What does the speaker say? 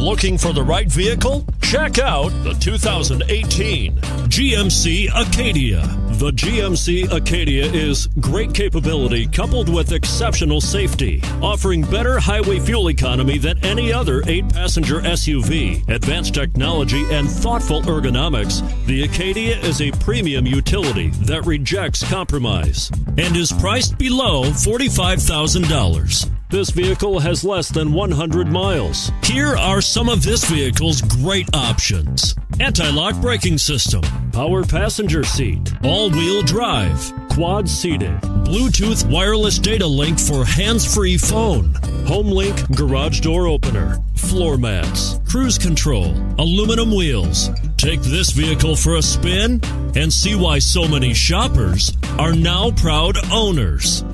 Looking for the right vehicle? Check out the 2018 GMC Acadia. The GMC Acadia is great capability coupled with exceptional safety, offering better highway fuel economy than any other 8-passenger SUV. Advanced technology and thoughtful ergonomics, the Acadia is a premium utility that rejects compromise and is priced below $45,000. This vehicle has less than 100 miles. Here are some of this vehicle's great options: anti-lock braking system, power passenger seat, all-wheel drive, quad seating, Bluetooth wireless data link for hands-free phone, HomeLink garage door opener, floor mats, cruise control, aluminum wheels. Take this vehicle for a spin and see why so many shoppers are now proud owners.